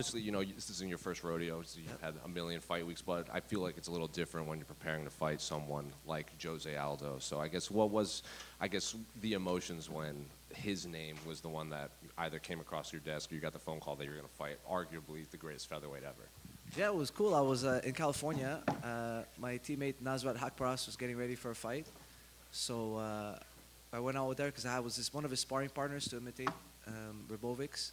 Obviously, this isn't your first rodeo, so you've had a million fight weeks, but I feel like it's a little different when you're preparing to fight someone like Jose Aldo. So I guess what was, the emotions when his name was the one that either came across your desk or you got the phone call that you're going to fight arguably the greatest featherweight ever? Yeah, it was cool. I was in California. My teammate Nasrat Hakparas was getting ready for a fight. So I went out there because I was one of his sparring partners to imitate Rebovic's.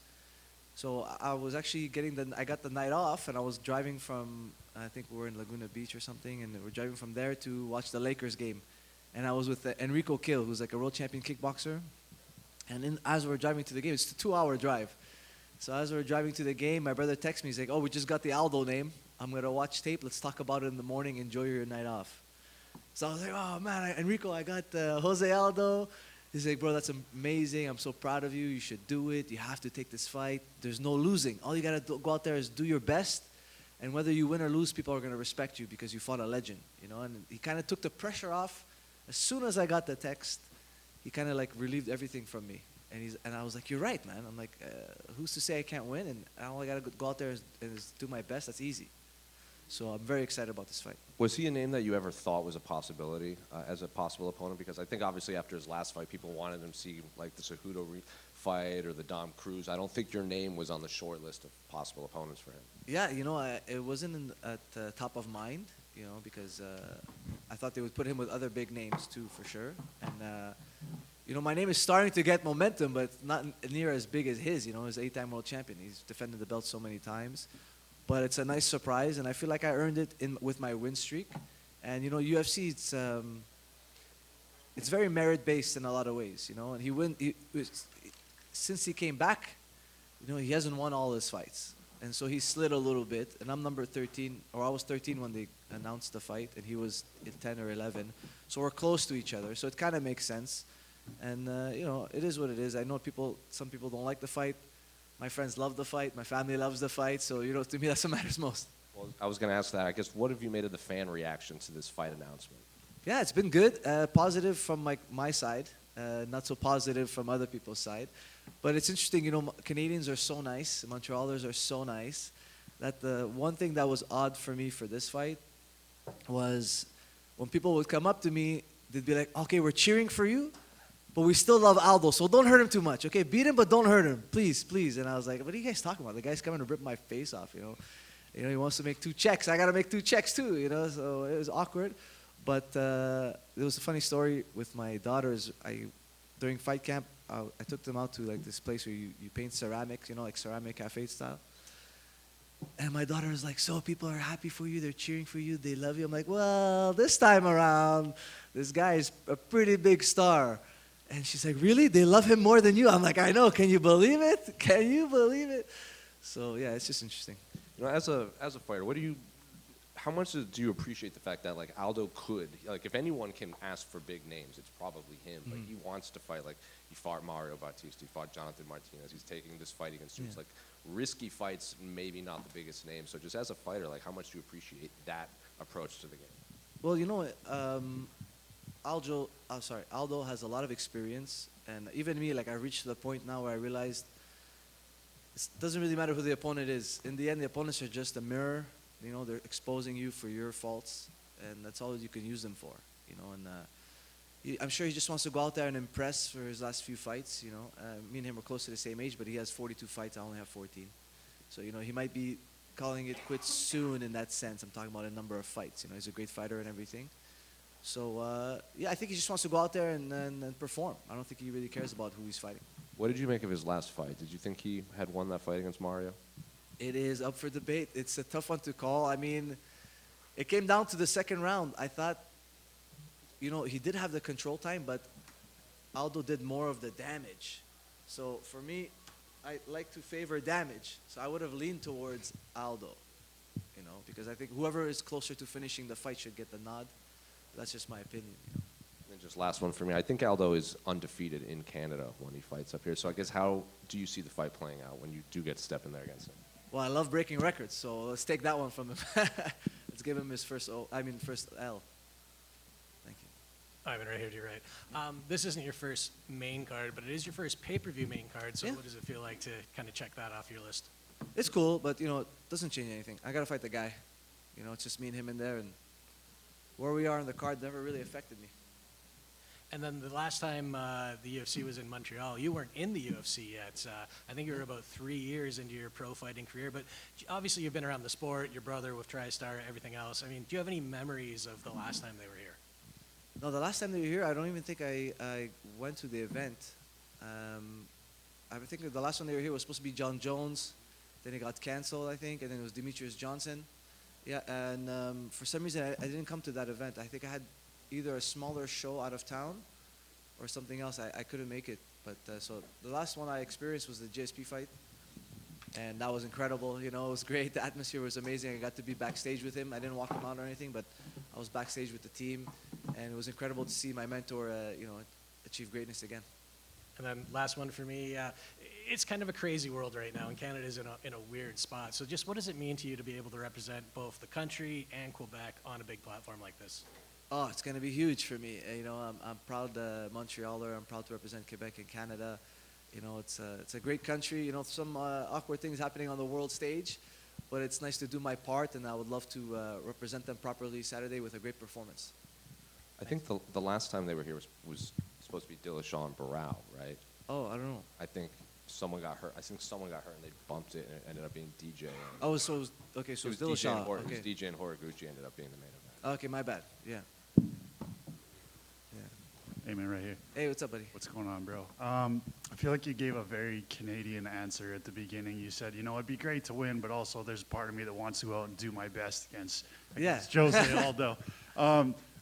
So I was actually I got the night off, and I was driving from, I think we were in Laguna Beach or something, and we're driving from there to watch the Lakers game. And I was with Enrico Kill, who's like a world champion kickboxer. And as we were driving to the game, it's a 2-hour drive. So as we were driving to the game, my brother texts me, he's like, oh, we just got the Aldo name. I'm going to watch tape. Let's talk about it in the morning. Enjoy your night off. So I was like, oh, man, Enrico, I got Jose Aldo. He's like, bro, that's amazing. I'm so proud of you. You should do it. You have to take this fight. There's no losing. All you got to go out there is do your best. And whether you win or lose, people are going to respect you because you fought a legend, And he kind of took the pressure off. As soon as I got the text, he kind of like relieved everything from me. And I was like, you're right, man. I'm like, who's to say I can't win? And all I got to go out there is do my best. That's easy. So I'm very excited about this fight. Was he a name that you ever thought was a possibility as a possible opponent? Because I think obviously after his last fight, people wanted him to see like the Cejudo fight or the Dom Cruz. I don't think your name was on the short list of possible opponents for him. Yeah, it wasn't at the top of mind, because I thought they would put him with other big names too, for sure. And my name is starting to get momentum, but not near as big as his. He's 8-time world champion. He's defended the belt so many times. But it's a nice surprise, and I feel like I earned it with my win streak. And UFC, it's very merit-based in a lot of ways, And since he came back, he hasn't won all his fights, and so he slid a little bit. And I'm number 13, or I was 13 when they announced the fight, and he was at 10 or 11. So we're close to each other. So it kind of makes sense. And it is what it is. I know some people don't like the fight. My friends love the fight. My family loves the fight. So, to me, that's what matters most. Well, I was going to ask that. I guess, what have you made of the fan reaction to this fight announcement? Yeah, it's been good. Positive from my side. Not so positive from other people's side. But it's interesting, Canadians are so nice. Montrealers are so nice. That the one thing that was odd for me for this fight was when people would come up to me, they'd be like, okay, we're cheering for you, but we still love Aldo, so don't hurt him too much. Okay, beat him, but don't hurt him. Please, please. And I was like, what are you guys talking about? The guy's coming to rip my face off, he wants to make 2 checks. I got to make 2 checks too, So it was awkward. But there was a funny story with my daughters. During fight camp, I took them out to like this place where you paint ceramics, like ceramic cafe style. And my daughter was like, so people are happy for you, they're cheering for you, they love you. I'm like, well, this time around, this guy is a pretty big star. And she's like, really? They love him more than you? I'm like, I know. Can you believe it? Can you believe it? So yeah, it's just interesting. As a fighter, how much do you appreciate the fact that like Aldo could, like if anyone can ask for big names, it's probably him. Like he wants to fight. Like he fought Mario Bautista, he fought Jonathan Martinez. He's taking this fight against like risky fights, maybe not the biggest name. So just as a fighter, like how much do you appreciate that approach to the game? Well, Aldo has a lot of experience, and even me, like I reached the point now where I realized it doesn't really matter who the opponent is. In the end, the opponents are just a mirror. They're exposing you for your faults, and that's all you can use them for. I'm sure he just wants to go out there and impress for his last few fights. Me and him are close to the same age, but he has 42 fights. I only have 14. So he might be calling it quits soon in that sense. I'm talking about a number of fights. He's a great fighter and everything. So, I think he just wants to go out there and perform. I don't think he really cares about who he's fighting. What did you make of his last fight? Did you think he had won that fight against Mario? It is up for debate. It's a tough one to call. I mean, it came down to the second round. I thought, he did have the control time, but Aldo did more of the damage. So, for me, I like to favor damage. So, I would have leaned towards Aldo, because I think whoever is closer to finishing the fight should get the nod. That's just my opinion. And just last one for me. I think Aldo is undefeated in Canada when he fights up here. So I guess how do you see the fight playing out when you do get to step in there against him? Well, I love breaking records, so let's take that one from him. Let's give him his first L. Thank you. Ivan, right here to your right. This isn't your first main card, but it is your first pay-per-view main card. So what does it feel like to kind of check that off your list? It's cool, but you know, it doesn't change anything. I gotta fight the guy. You know, it's just me and him in there, and where we are on the card never really affected me. And then the last time the UFC was in Montreal, you weren't in the UFC yet. I think you were about 3 years into your pro fighting career, but obviously you've been around the sport, your brother with TriStar, everything else. I mean, do you have any memories of the last time they were here? No, the last time they were here, I don't even think I went to the event. I think the last one they were here was supposed to be John Jones. Then it got canceled, I think, and then it was Demetrius Johnson. Yeah, and for some reason I didn't come to that event. I think I had either a smaller show out of town or something else. I couldn't make it. But so the last one I experienced was the GSP fight, and that was incredible. You know, it was great. The atmosphere was amazing. I got to be backstage with him. I didn't walk him out or anything, but I was backstage with the team, and it was incredible to see my mentor, achieve greatness again. And then last one for me, it's kind of a crazy world right now, and Canada's in a weird spot. So just what does it mean to you to be able to represent both the country and Quebec on a big platform like this? Oh, it's going to be huge for me. You know, I'm proud Montrealer. I'm proud to represent Quebec and Canada. You know, it's a great country. You know, some awkward things happening on the world stage, but it's nice to do my part, and I would love to represent them properly Saturday with a great performance. I think the last time they were here was supposed to be Dillashaw and Barao, right? Oh, I don't know. I think someone got hurt. And they bumped it, and it ended up being DJ. Oh, so it was, okay, so it was Dillashaw. It was Okay. DJ and Horiguchi ended up being the main event. Okay, my bad. Yeah. Aiemann right here. Hey, what's up, buddy? What's going on, bro? I feel like you gave a very Canadian answer at the beginning. You said, you know, it'd be great to win, but also there's part of me that wants to go out and do my best against Jose Aldo.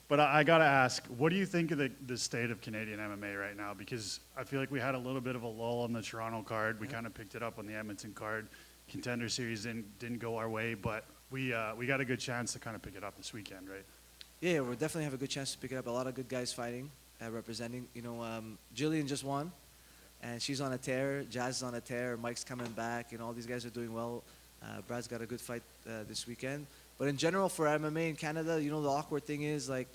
But I got to ask, what do you think of the state of Canadian MMA right now? Because I feel like we had a little bit of a lull on the Toronto card. We kind of picked it up on the Edmonton card. Contender Series didn't go our way, but we got a good chance to kind of pick it up this weekend, right? Yeah, we'll definitely have a good chance to pick it up. A lot of good guys fighting, representing. You know, Jillian just won, and she's on a tear. Jazz is on a tear. Mike's coming back. You know, all these guys are doing well. Brad's got a good fight this weekend. But in general, for MMA in Canada, you know, the awkward thing is, like,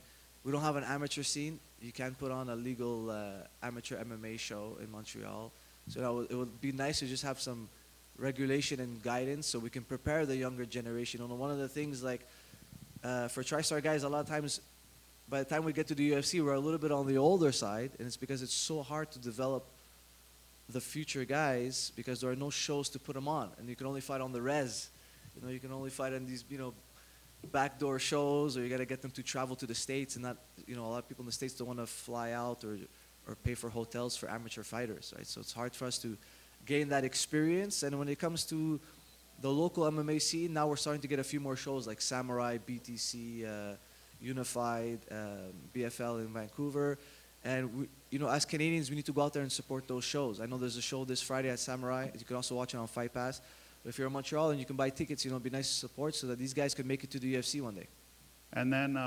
we don't have an amateur scene. You can't put on a legal amateur MMA show in Montreal. So it would be nice to just have some regulation and guidance so we can prepare the younger generation. You know, one of the things, like, for TriStar guys, a lot of times, by the time we get to the UFC, we're a little bit on the older side, and it's because it's so hard to develop the future guys because there are no shows to put them on, and you can only fight on the res. You know, you can only fight on these, you know, backdoor shows, or you got to get them to travel to the States, and not, you know, a lot of people in the States don't want to fly out or pay for hotels for amateur fighters, right? So it's hard for us to gain that experience. And when it comes to the local MMA scene, now we're starting to get a few more shows like Samurai, BTC, Unified, BFL in Vancouver. And we, you know, as Canadians, we need to go out there and support those shows. I know there's a show this Friday at Samurai. You can also watch it on Fight Pass. But if you're in Montreal and you can buy tickets, you know, it'd be nice to support so that these guys could make it to the UFC one day. And then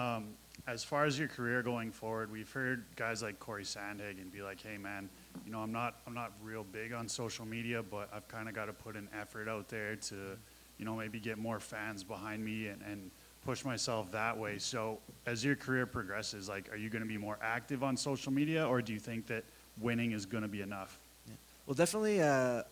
as far as your career going forward, we've heard guys like Corey Sandhagen be like, hey, man, you know, I'm not real big on social media, but I've kind of got to put an effort out there to, you know, maybe get more fans behind me and push myself that way. So as your career progresses, like, are you going to be more active on social media, or do you think that winning is going to be enough? Well, definitely,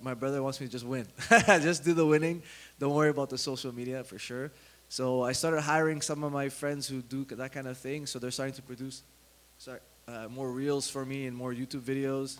my brother wants me to just win. Just do the winning. Don't worry about the social media, for sure. So I started hiring some of my friends who do that kind of thing. So they're starting to produce more reels for me and more YouTube videos.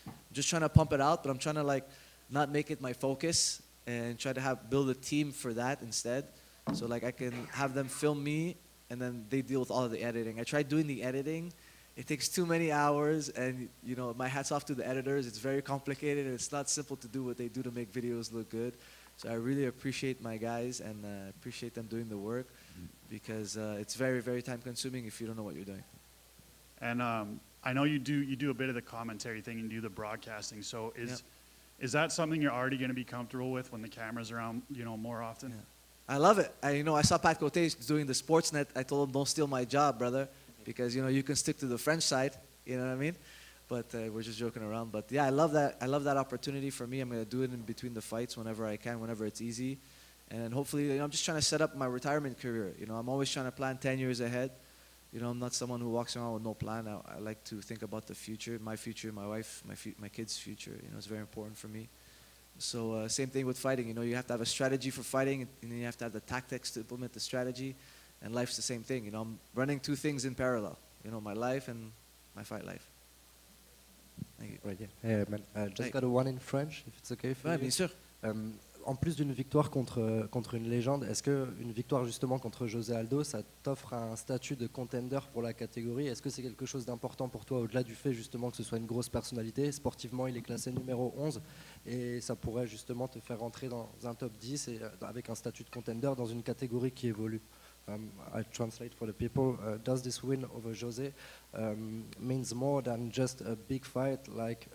I'm just trying to pump it out, but I'm trying to, like, not make it my focus and try to build a team for that instead. So, like, I can have them film me, and then they deal with all of the editing. I tried doing the editing. It takes too many hours, and, you know, my hat's off to the editors. It's very complicated, and it's not simple to do what they do to make videos look good. So I really appreciate my guys and appreciate them doing the work, because it's very, very time-consuming if you don't know what you're doing. And I know you do a bit of the commentary thing and do the broadcasting. So is that something you're already going to be comfortable with when the camera's around, you know, more often? Yeah. I love it. I saw Pat Cote doing the Sportsnet. I told him, don't steal my job, brother, because, you know, you can stick to the French side. You know what I mean? But we're just joking around. But yeah, I love that. I love that opportunity for me. I'm gonna do it in between the fights whenever I can, whenever it's easy, and hopefully, you know, I'm just trying to set up my retirement career. You know, I'm always trying to plan 10 years ahead. You know, I'm not someone who walks around with no plan. I like to think about the future, my wife, my kids' future. You know, it's very important for me. So same thing with fighting. You know, you have to have a strategy for fighting, and then you have to have the tactics to implement the strategy. And life's the same thing. You know, I'm running two things in parallel. You know, my life and my fight life. Thank you. Right, yeah. Hey, man, just Hey. got a one in French, if it's okay for Ouais, you. bien sûr. En plus d'une victoire contre une légende, est-ce qu'une victoire justement contre Jose Aldo, ça t'offre un statut de contender pour la catégorie? Est-ce que c'est quelque chose d'important pour toi, au-delà du fait justement que ce soit une grosse personnalité? Sportivement, il est classé numéro 11 et ça pourrait justement te faire rentrer dans un top 10 et, avec un statut de contender dans une catégorie qui évolue. I translate for the people. Does this win over Jose means more than just a big fight, like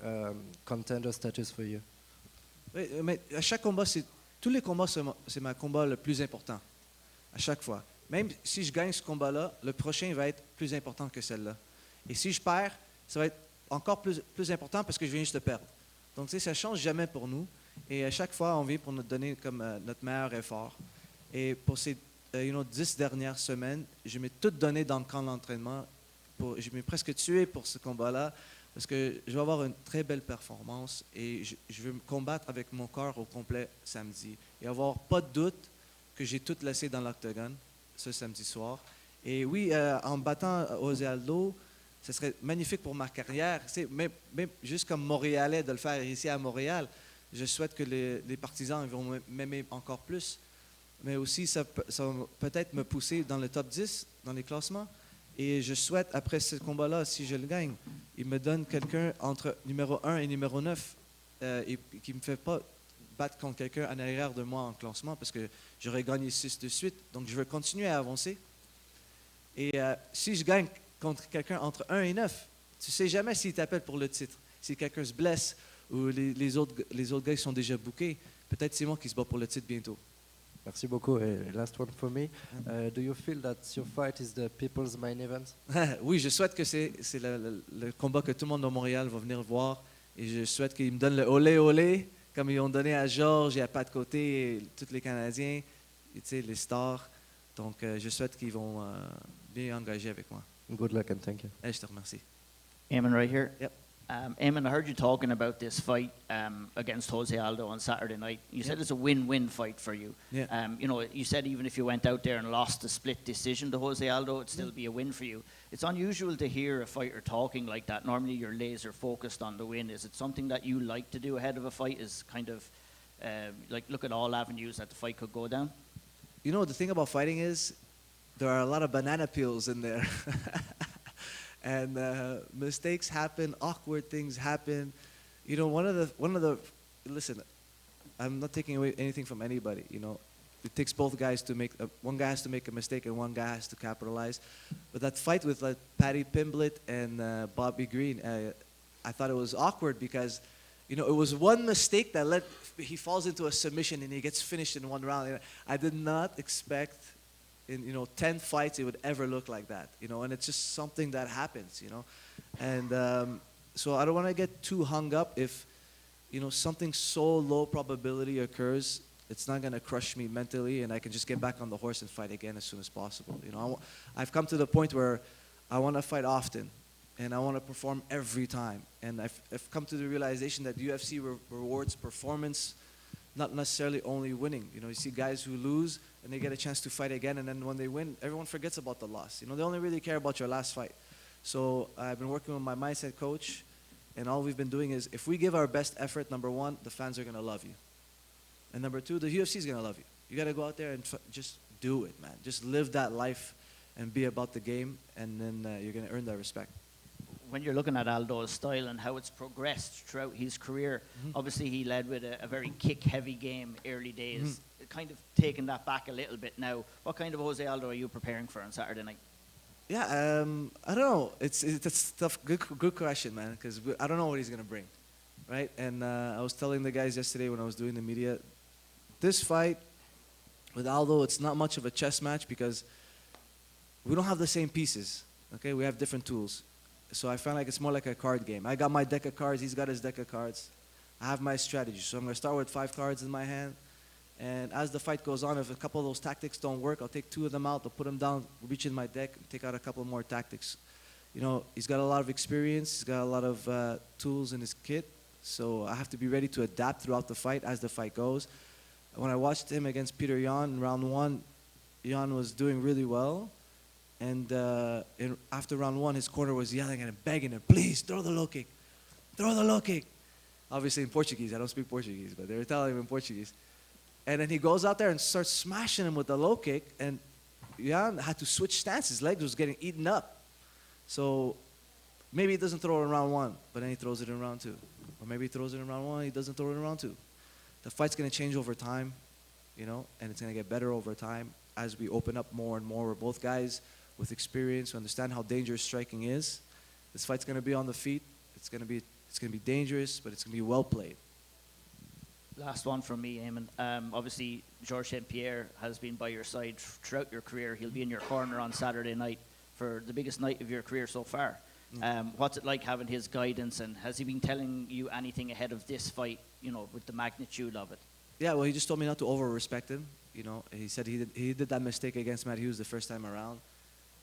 contender status for you? Oui, mais à chaque combat, tous les combats, c'est ma combat le plus important. À chaque fois. Même si je gagne ce combat-là, le prochain va être plus important que celle-là. Et si je perds, ça va être encore plus important parce que je viens juste de perdre. Donc, tu sais, ça ne change jamais pour nous. Et à chaque fois, on vient pour nous donner comme notre meilleur effort. Et pour ces 10 dernières semaines, je m'ai tout donné dans le camp d'entraînement. Je m'ai presque tué pour ce combat-là. Parce que je vais avoir une très belle performance et je veux me combattre avec mon corps au complet samedi. Et avoir pas de doute que j'ai tout laissé dans l'octogone ce samedi soir. Et oui, en battant Jose Aldo, ce serait magnifique pour ma carrière. Même juste comme Montréalais, de le faire ici à Montréal, je souhaite que les partisans vont m'aimer encore plus. Mais aussi, ça va peut-être me pousser dans le top 10, dans les classements. Et je souhaite, après ce combat-là, si je le gagne, il me donne quelqu'un entre numéro 1 et numéro 9 et qui ne me fait pas battre contre quelqu'un en arrière de moi en classement parce que j'aurais gagné 6 de suite. Donc, je veux continuer à avancer. Et si je gagne contre quelqu'un entre 1 et 9, tu ne sais jamais s'il t'appelle pour le titre. Si quelqu'un se blesse ou les autres gars sont déjà bookés, peut-être c'est moi qui se bat pour le titre bientôt. Merci beaucoup. Et last one for me. Do you feel that your fight is the people's main event? Oui, je souhaite que c'est le combat que tout le monde de Montréal va venir voir. Et je souhaite qu'ils me donnent le olé olé, comme ils ont donné à Georges et à Pat Côté, et tous les Canadiens, et, les stars. Donc, je souhaite qu'ils vont bien engager avec moi. Good luck and thank you. Et je te remercie. Aiemann right here. Yep. Aiemann, I heard you talking about this fight against Jose Aldo on Saturday night. You said it's a win-win fight for you. Yeah. You said even if you went out there and lost a split decision to Jose Aldo, it'd still be a win for you. It's unusual to hear a fighter talking like that. Normally you're laser focused on the win. Is it something that you like to do ahead of a fight, is kind of like look at all avenues that the fight could go down? You know, the thing about fighting is there are a lot of banana peels in there. And mistakes happen, awkward things happen. You know, one of the listen, I'm not taking away anything from anybody. You know, it takes both guys to make one guy has to make a mistake and one guy has to capitalize. But that fight with Paddy Pimblett and Bobby Green, I thought it was awkward because, you know, it was one mistake that he falls into a submission and he gets finished in one round. I did not expect in 10 fights it would ever look like that, and it's just something that happens, and so I don't want to get too hung up if something so low probability occurs. It's not going to crush me mentally and I can just get back on the horse and fight again as soon as possible. I've come to the point where I want to fight often and I want to perform every time, and I've come to the realization that UFC rewards performance, not necessarily only winning. You see guys who lose and they get a chance to fight again, and then when they win, everyone forgets about the loss. They only really care about your last fight. So I've been working with my mindset coach, and all we've been doing is if we give our best effort, number one, the fans are going to love you. And number two, the UFC is going to love you. You got to go out there and just do it, man. Just live that life and be about the game, and then you're going to earn that respect. When you're looking at Aldo's style and how it's progressed throughout his career, obviously he led with a very kick-heavy game early days. Kind of taking that back a little bit now. What kind of Jose Aldo are you preparing for on Saturday night? Yeah, I don't know. It's a tough, good question, man, because I don't know what he's going to bring, right? And I was telling the guys yesterday when I was doing the media, this fight with Aldo, it's not much of a chess match because we don't have the same pieces, okay? We have different tools. So I felt like it's more like a card game. I got my deck of cards, he's got his deck of cards. I have my strategy. So I'm going to start with 5 cards in my hand. And as the fight goes on, if a couple of those tactics don't work, I'll take 2 of them out, I'll put them down, reach in my deck, and take out a couple more tactics. He's got a lot of experience, he's got a lot of tools in his kit. So I have to be ready to adapt throughout the fight as the fight goes. When I watched him against Peter Yan in round 1, Yan was doing really well. And after round 1, his corner was yelling at him, begging him, please, throw the low kick. Throw the low kick. Obviously in Portuguese. I don't speak Portuguese, but they were telling him in Portuguese. And then he goes out there and starts smashing him with the low kick. And Yan had to switch stance. His leg was getting eaten up. So maybe he doesn't throw it in round 1, but then he throws it in round 2. Or maybe he throws it in round 1, he doesn't throw it in round 2. The fight's going to change over time, you know, and it's going to get better over time as we open up more and more. We're both guys with experience who understand how dangerous striking is. This fight's going to be on the feet. It's going to be dangerous, but it's going to be well played. Last one from me, Aiemann. Obviously, Georges St. Pierre has been by your side throughout your career. He'll be in your corner on Saturday night for the biggest night of your career so far. What's it like having his guidance, and has he been telling you anything ahead of this fight, you know, with the magnitude of it? Yeah, well, he just told me not to over-respect him. You know, he said he did that mistake against Matt Hughes the first time around.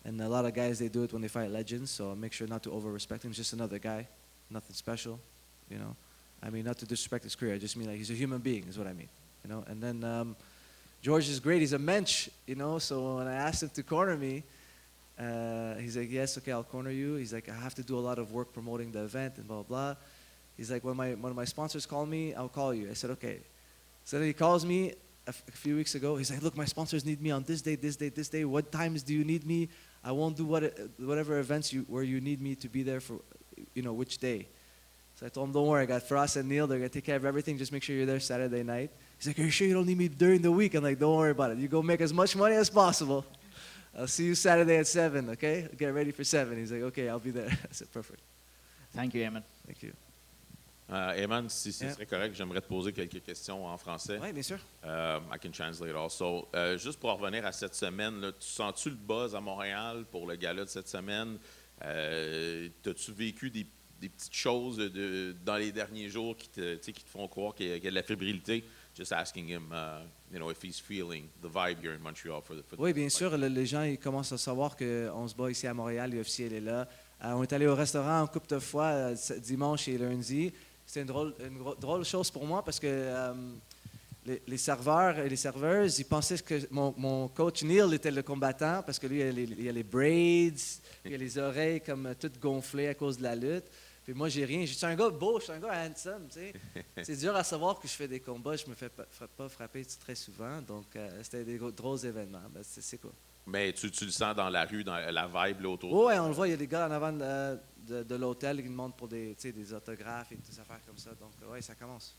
And a lot of guys, they do it when they fight legends, so make sure not to over-respect him. He's just another guy, nothing special, you know. I mean, not to disrespect his career. I just mean like he's a human being is what I mean, you know. And then George is great. He's a mensch, you know. So when I asked him to corner me, he's like, yes, okay, I'll corner you. He's like, I have to do a lot of work promoting the event and blah, blah, blah. He's like, when one of my sponsors call me, I'll call you. I said, okay. So then he calls me a few weeks ago. He's like, look, my sponsors need me on this day, this day, this day. What times do you need me? I won't do whatever events where you need me to be there for, you know, which day. So I told him, don't worry, I got Frost and Neil. They're going to take care of everything. Just make sure you're there Saturday night. He's like, are you sure you don't need me during the week? I'm like, don't worry about it. You go make as much money as possible. I'll see you Saturday at 7, okay? Get ready for 7. He's like, okay, I'll be there. I said, perfect. Thank you, Aiemann. Thank you. Aiemann, si ce Yeah. serait correct, j'aimerais te poser quelques questions en français. Oui, bien sûr. I can translate also. Juste pour revenir à cette semaine, là, tu sens-tu le buzz à Montréal pour le gala de cette semaine? T'as-tu vécu des petites choses dans les derniers jours qui te font croire qu'il y a de la fébrilité? Just asking him, you know, if he's feeling the vibe here in Montreal for the Oui, bien fight. sûr. Les gens ils commencent à savoir qu'on se bat ici à Montréal. L'UFC, elle est là. On est allé au restaurant un couple de fois dimanche et lundi. C'était une drôle chose pour moi parce que les serveurs et les serveuses, ils pensaient que mon coach Neil était le combattant parce que lui, il a les braids, il a les oreilles comme toutes gonflées à cause de la lutte. Puis moi, j'ai rien. Je suis un gars beau, je suis un gars handsome, tu sais. C'est dur à savoir que je fais des combats. Je me fais pas frapper très souvent. Donc, c'était des drôles événements. Ben, c'est quoi? Mais tu le sens dans la rue, dans la vibe là, autour. Oh, ouais, on le voit. Il y a des gars en avant de l'hôtel qui demandent pour des autographes et des affaires comme ça. Donc, ouais, ça commence.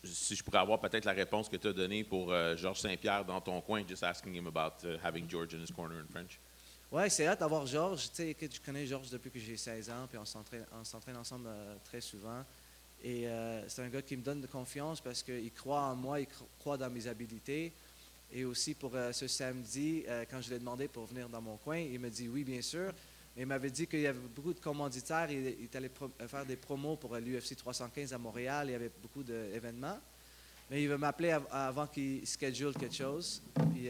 Si je pourrais avoir peut-être la réponse que tu as donnée pour Georges Saint-Pierre dans ton coin, just asking him about having George in his corner in French. Ouais, c'est hâte d'avoir Georges. Tu sais, je connais Georges depuis que j'ai 16 ans, puis on s'entraîne ensemble très souvent. Et c'est un gars qui me donne de confiance parce qu'il croit en moi, il croit dans mes habilités. Et aussi pour ce samedi, quand je l'ai demandé pour venir dans mon coin, il me dit oui, bien sûr. Mais il m'avait dit qu'il y avait beaucoup de commanditaires. Il allait faire des promos pour l'UFC 315 à Montréal. Il y avait beaucoup d'événements. Mais il veut m'appeler avant qu'il schedule quelque chose. Puis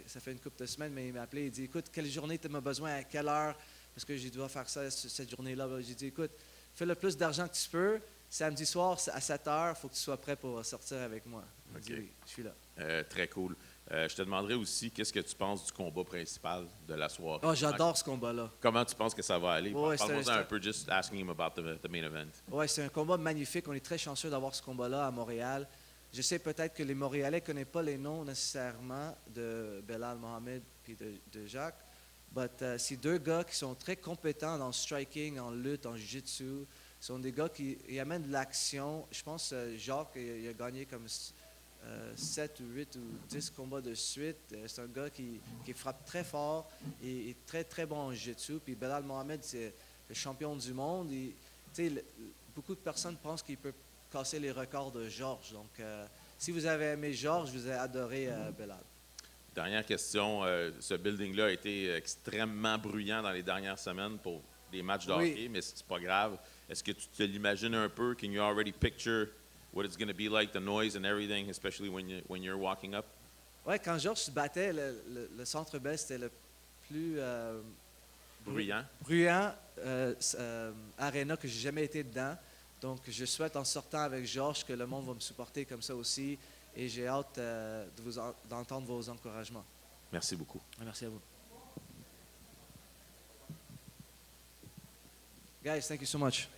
ça fait une couple de semaines, mais il m'a appelé. Il dit, écoute, quelle journée tu as besoin, à quelle heure? Parce que je dois faire ça cette journée-là. J'ai dit, écoute, fais le plus d'argent que tu peux. Samedi soir, à 7 heures, il faut que tu sois prêt pour sortir avec moi. Il dit, oui, je suis là. Très cool. Je te demanderais aussi, qu'est-ce que tu penses du combat principal de la soirée? Oh, j'adore ce combat-là. Comment tu penses que ça va aller? Ouais, Parle-moi un peu, just asking him about the main event. Oui, c'est un combat magnifique. On est très chanceux d'avoir ce combat-là à Montréal. Je sais peut-être que les Montréalais ne connaissent pas les noms nécessairement de Belal Mohamed et de Jacques. Mais c'est deux gars qui sont très compétents dans le striking, en lutte, en jiu-jitsu. Ce sont des gars qui amènent de l'action. Je pense que Jacques il a gagné comme 7 ou 8 ou 10 combats de suite. C'est un gars qui frappe très fort et est très, très bon en jiu-jitsu. Puis Belal Mohamed, c'est le champion du monde. Beaucoup de personnes pensent qu'il peut casser les records de Georges. Donc, si vous avez aimé Georges, vous avez adoré Belal. Dernière question. Ce building-là a été extrêmement bruyant dans les dernières semaines pour des matchs de hockey, mais c'est pas grave. Est-ce que tu te l'imagines un peu? Can you already picture what it's going to be like, the noise and everything, especially when you're walking up? Oui, quand Georges se battait, le Centre Bell, c'était le plus Bruyant. bruyant aréna que j'ai jamais été dedans. Donc, je souhaite en sortant avec Georges que le monde va me supporter comme ça aussi. Et j'ai hâte d'entendre vos encouragements. Merci beaucoup. Merci à vous. Guys, thank you so much.